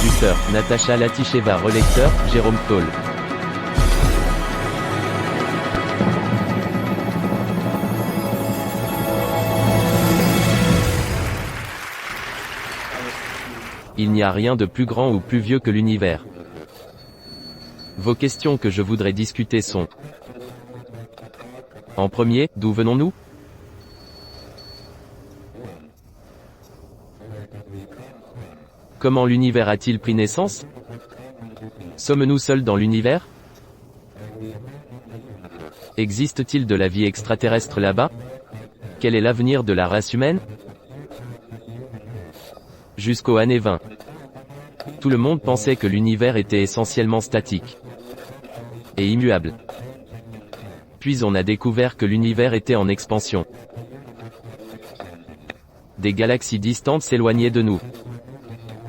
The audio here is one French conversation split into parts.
traducteur, Natacha Laticheva. Relecteur, Jérôme Toll. Il n'y a rien de plus grand ou plus vieux que l'univers. Vos questions que je voudrais discuter sont: en premier, d'où venons-nous? Comment l'univers a-t-il pris naissance? Sommes-nous seuls dans l'univers? Existe-t-il de la vie extraterrestre là-bas? Quel est l'avenir de la race humaine? Jusqu'aux années 20. Tout le monde pensait que l'univers était essentiellement statique et immuable. Puis on a découvert que l'univers était en expansion. Des galaxies distantes s'éloignaient de nous,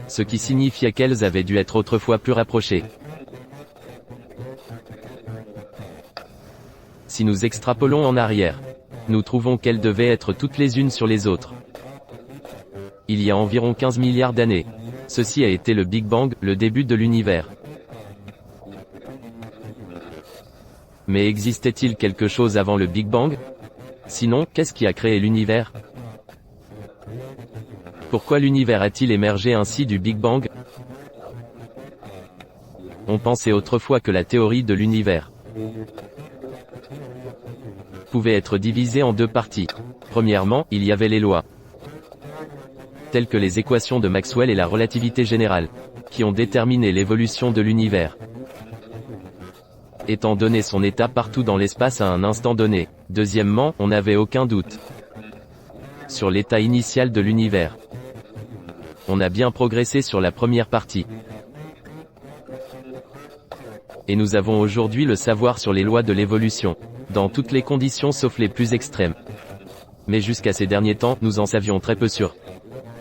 ce qui signifiait qu'elles avaient dû être autrefois plus rapprochées. Si nous extrapolons en arrière, nous trouvons qu'elles devaient être toutes les unes sur les autres. Il y a environ 15 milliards d'années, ceci a été le Big Bang, le début de l'univers. Mais existait-il quelque chose avant le Big Bang? Sinon, qu'est-ce qui a créé l'univers? Pourquoi l'univers a-t-il émergé ainsi du Big Bang? On pensait autrefois que la théorie de l'univers pouvait être divisée en deux parties. Premièrement, il y avait les lois, telles que les équations de Maxwell et la relativité générale, qui ont déterminé l'évolution de l'univers, étant donné son état partout dans l'espace à un instant donné. Deuxièmement, on n'avait aucun doute sur l'état initial de l'univers. On a bien progressé sur la première partie. Et nous avons aujourd'hui le savoir sur les lois de l'évolution, dans toutes les conditions sauf les plus extrêmes. Mais jusqu'à ces derniers temps, nous en savions très peu sur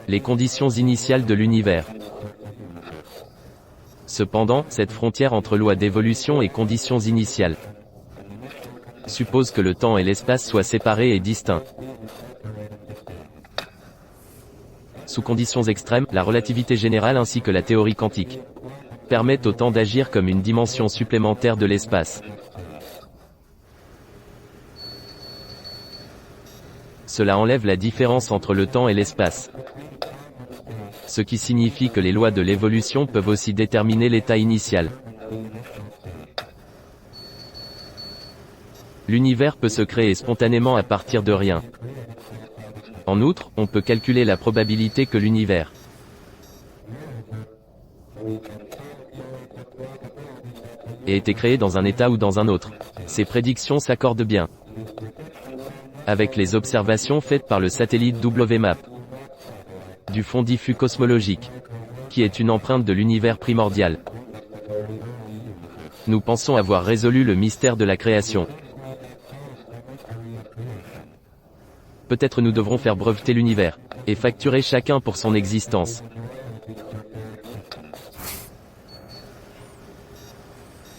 les conditions initiales de l'univers. Cependant, cette frontière entre loi d'évolution et conditions initiales suppose que le temps et l'espace soient séparés et distincts. Sous conditions extrêmes, la relativité générale ainsi que la théorie quantique permettent au temps d'agir comme une dimension supplémentaire de l'espace. Cela enlève la différence entre le temps et l'espace, ce qui signifie que les lois de l'évolution peuvent aussi déterminer l'état initial. L'univers peut se créer spontanément à partir de rien. En outre, on peut calculer la probabilité que l'univers ait été créé dans un état ou dans un autre. Ces prédictions s'accordent bien avec les observations faites par le satellite WMAP du fond diffus cosmologique, qui est une empreinte de l'univers primordial. Nous pensons avoir résolu le mystère de la création. Peut-être nous devrons faire breveter l'univers, et facturer chacun pour son existence.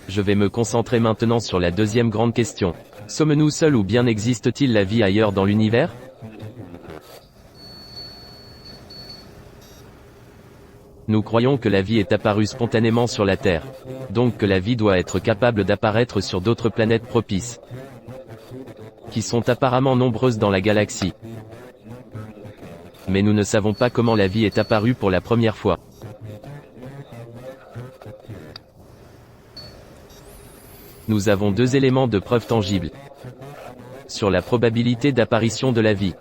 Je vais me concentrer maintenant sur la deuxième grande question. Sommes-nous seuls ou bien existe-t-il la vie ailleurs dans l'univers? Nous croyons que la vie est apparue spontanément sur la Terre, donc que la vie doit être capable d'apparaître sur d'autres planètes propices, qui sont apparemment nombreuses dans la galaxie. Mais nous ne savons pas comment la vie est apparue pour la première fois. Nous avons deux éléments de preuve tangibles sur la probabilité d'apparition de la vie.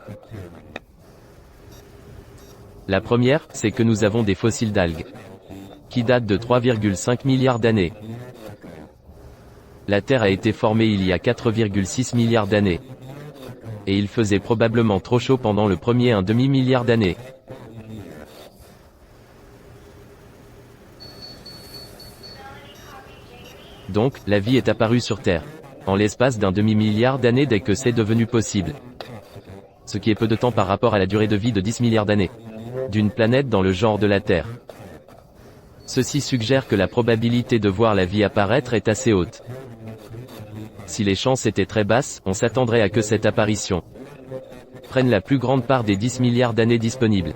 La première, c'est que nous avons des fossiles d'algues, qui datent de 3,5 milliards d'années. La Terre a été formée il y a 4,6 milliards d'années. Et il faisait probablement trop chaud pendant le premier 1/2 milliard d'années. Donc, la vie est apparue sur Terre, en l'espace d'1/2 milliard d'années dès que c'est devenu possible. Ce qui est peu de temps par rapport à la durée de vie de 10 milliards d'années d'une planète dans le genre de la Terre. Ceci suggère que la probabilité de voir la vie apparaître est assez haute. Si les chances étaient très basses, on s'attendrait à que cette apparition prenne la plus grande part des 10 milliards d'années disponibles.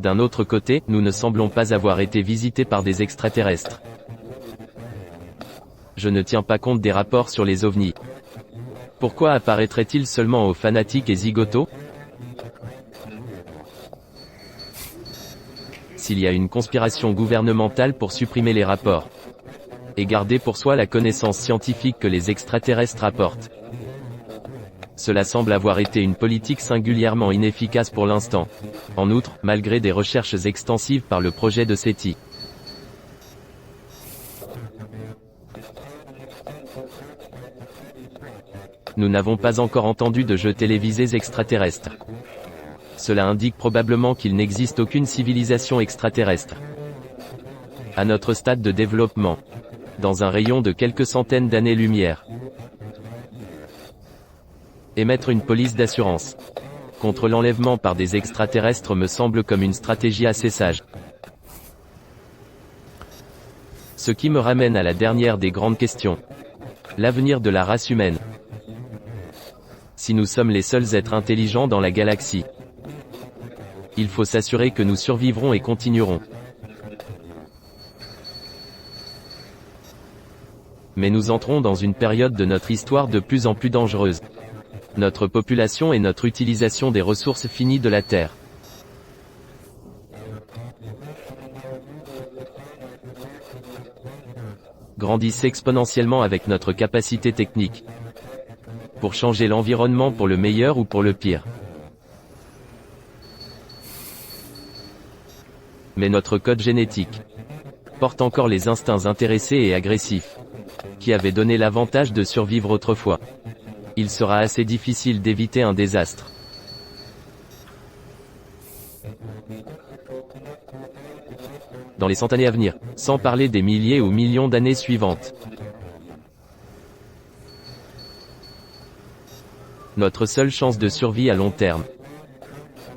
D'un autre côté, nous ne semblons pas avoir été visités par des extraterrestres. Je ne tiens pas compte des rapports sur les ovnis. Pourquoi apparaîtraient-ils seulement aux fanatiques et zigotos? S'il y a une conspiration gouvernementale pour supprimer les rapports et garder pour soi la connaissance scientifique que les extraterrestres apportent, cela semble avoir été une politique singulièrement inefficace pour l'instant. En outre, malgré des recherches extensives par le projet de SETI, nous n'avons pas encore entendu de jeux télévisés extraterrestres. Cela indique probablement qu'il n'existe aucune civilisation extraterrestre à notre stade de développement, dans un rayon de quelques centaines d'années-lumière. Émettre une police d'assurance contre l'enlèvement par des extraterrestres me semble comme une stratégie assez sage. Ce qui me ramène à la dernière des grandes questions. L'avenir de la race humaine. Si nous sommes les seuls êtres intelligents dans la galaxie, il faut s'assurer que nous survivrons et continuerons. Mais nous entrons dans une période de notre histoire de plus en plus dangereuse. Notre population et notre utilisation des ressources finies de la Terre grandissent exponentiellement avec notre capacité technique pour changer l'environnement pour le meilleur ou pour le pire. Mais notre code génétique porte encore les instincts intéressés et agressifs qui avaient donné l'avantage de survivre autrefois. Il sera assez difficile d'éviter un désastre. Dans les 100 années à venir, sans parler des milliers ou millions d'années suivantes. Notre seule chance de survie à long terme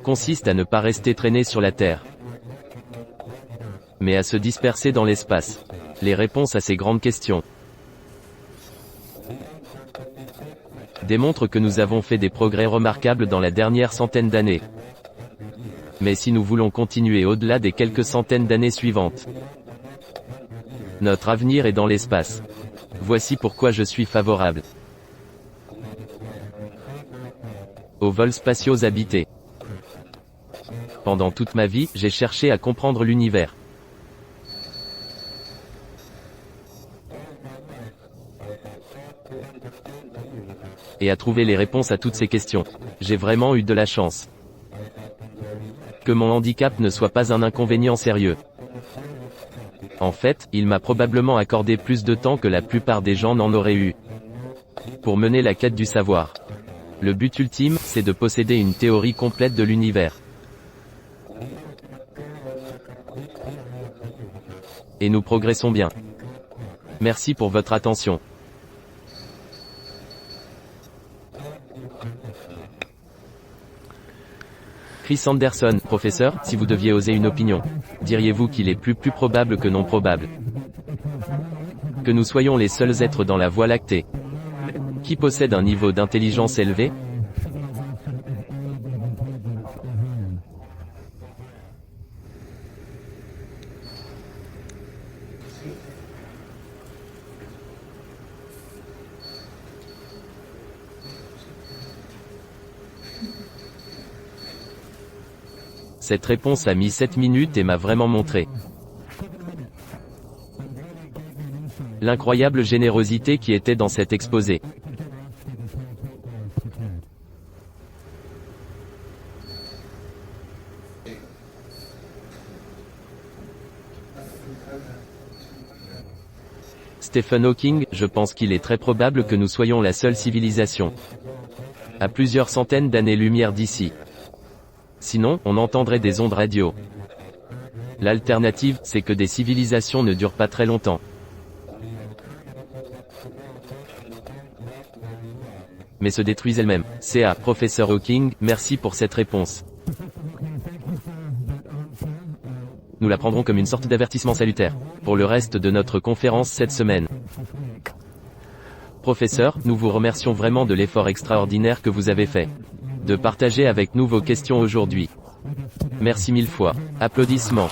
consiste à ne pas rester traîné sur la Terre, mais à se disperser dans l'espace. Les réponses à ces grandes questions démontrent que nous avons fait des progrès remarquables dans la dernière centaine d'années. Mais si nous voulons continuer au-delà des quelques centaines d'années suivantes, notre avenir est dans l'espace. Voici pourquoi je suis favorable aux vols spatiaux habités. Pendant toute ma vie, j'ai cherché à comprendre l'univers. Et à trouver les réponses à toutes ces questions. J'ai vraiment eu de la chance. Que mon handicap ne soit pas un inconvénient sérieux. En fait, il m'a probablement accordé plus de temps que la plupart des gens n'en auraient eu pour mener la quête du savoir. Le but ultime, c'est de posséder une théorie complète de l'univers. Et nous progressons bien. Merci pour votre attention. Chris Anderson, professeur, si vous deviez oser une opinion, diriez-vous qu'il est plus probable que non probable que nous soyons les seuls êtres dans la Voie lactée qui possèdent un niveau d'intelligence élevé? Cette réponse a mis 7 minutes et m'a vraiment montré l'incroyable générosité qui était dans cet exposé. Stephen Hawking, je pense qu'il est très probable que nous soyons la seule civilisation à plusieurs centaines d'années-lumière d'ici. Sinon, on entendrait des ondes radio. L'alternative, c'est que des civilisations ne durent pas très longtemps. Mais se détruisent elles-mêmes. CA, professeur Hawking, merci pour cette réponse. Nous la prendrons comme une sorte d'avertissement salutaire pour le reste de notre conférence cette semaine. Professeur, nous vous remercions vraiment de l'effort extraordinaire que vous avez fait de partager avec nous vos questions aujourd'hui. Merci mille fois. Applaudissements.